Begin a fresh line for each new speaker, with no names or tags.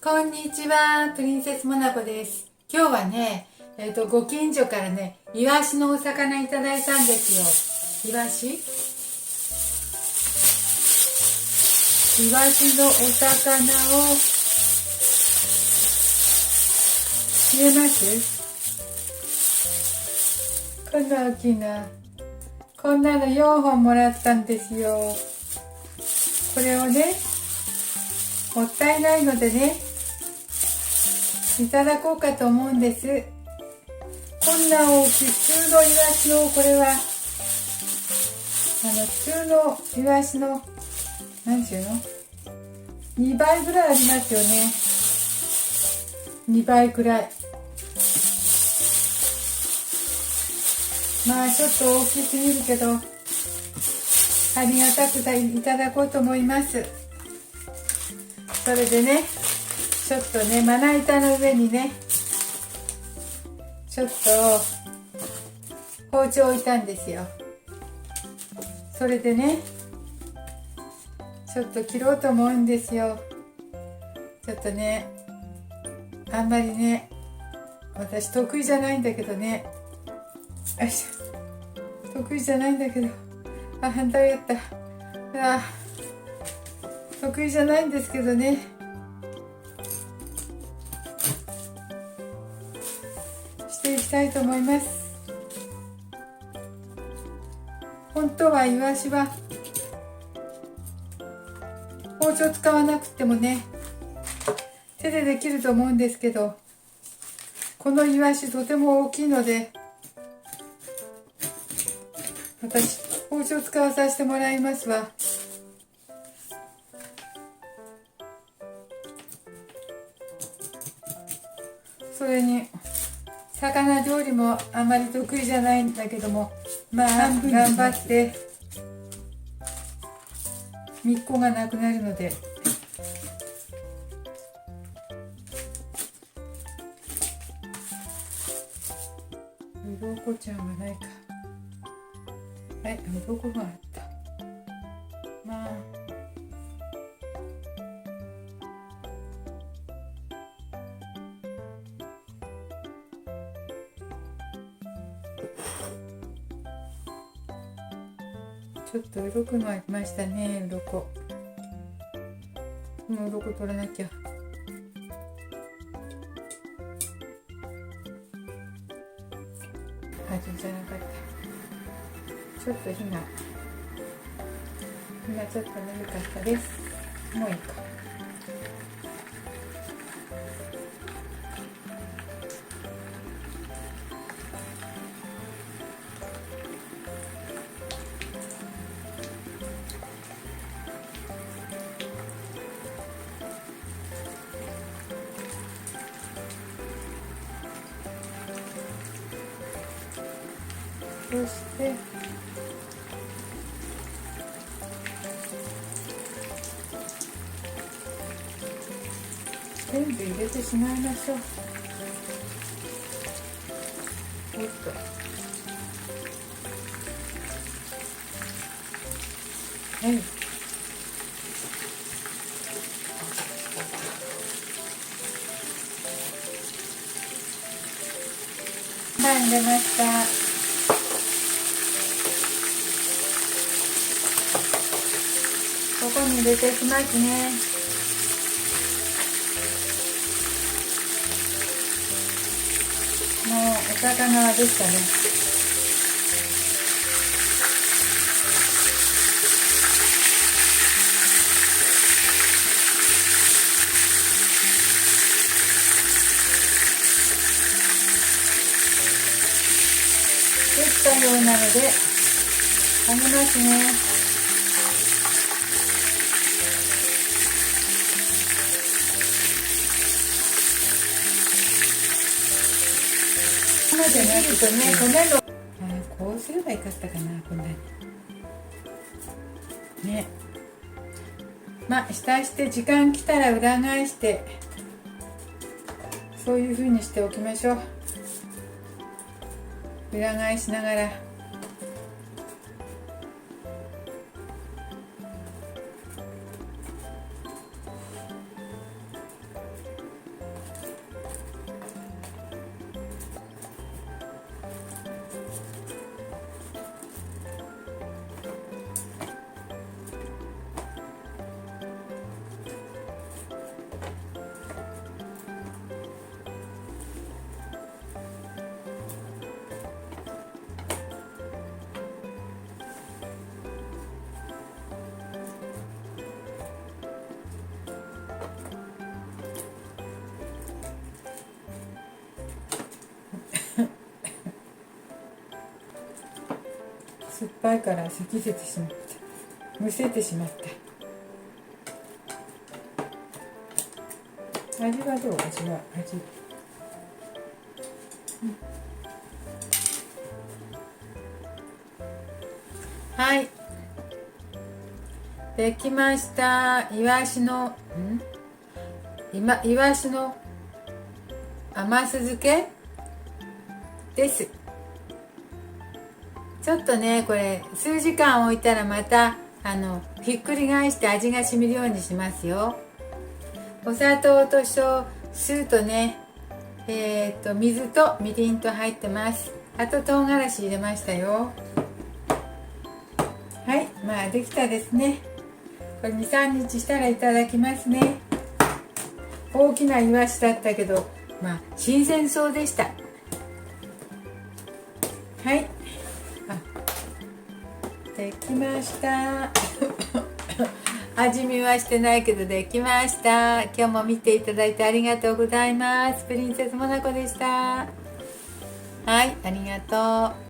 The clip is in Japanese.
こんにちは、プリンセスモナコです。今日はね、ご近所からね、イワシのお魚いただいたんですよ。イワシのお魚を見えます？こんな大きな、こんなの4本もらったんですよ。これをね、もったいないのでね、いただこうかと思うんです。こんな大きい普通のイワシの、これは普通のイワシの何ていうの2倍ぐらいありますよね。2倍くらい。まあちょっと大きすぎるけど、ありがたくいただこうと思います。それでね、ちょっとね、まな板の上にね、ちょっと包丁を置いたんですよ。それでね、ちょっと切ろうと思うんですよ。ちょっとね、あんまりね、私得意じゃないんだけどね、よいしょ、得意じゃないんだけど、反対やった。得意じゃないんですけどね、していきたいと思います。本当はイワシは包丁使わなくてもね、手でできると思うんですけど、このイワシとても大きいので、私包丁使わさせてもらいますわ。それに魚料理もあまり得意じゃないんだけども、まあ頑張ってみっこがなくなるので、うろこちゃんがないか。はい、うろこがあった。まあちょっと鱗がありましたね。鱗、この鱗取らなきゃ。じゃなかった。ちょっと火がちょっと鈍かったです。もういいか。そして全部入れてしまいましょう。おっと、はい、入れました。ここに入れていきますね。もうお魚はできたね。できたようなので揚げますね。じゃないとね、こんなのこうすればよかったかな、こんなにね。まあ下して時間来たら裏返して、そういう風にしておきましょう。裏返しながら。ぱいから咳せてしまった、むせてしまった。味はどう？味、はい、できました。イワシの甘酢漬けです。ちょっとねこれ数時間置いたらまたひっくり返して味がしみるようにしますよ。お砂糖と酢とね水とみりんと入ってます。あと唐辛子入れましたよ。はい、まあできたですね。これ 2,3 日したらいただきますね。大きなイワシだったけどまあ新鮮そうでした。はい、できました味見はしてないけどできました。今日も見ていただいてありがとうございます。プリンセスモナコでした。はい、ありがとう。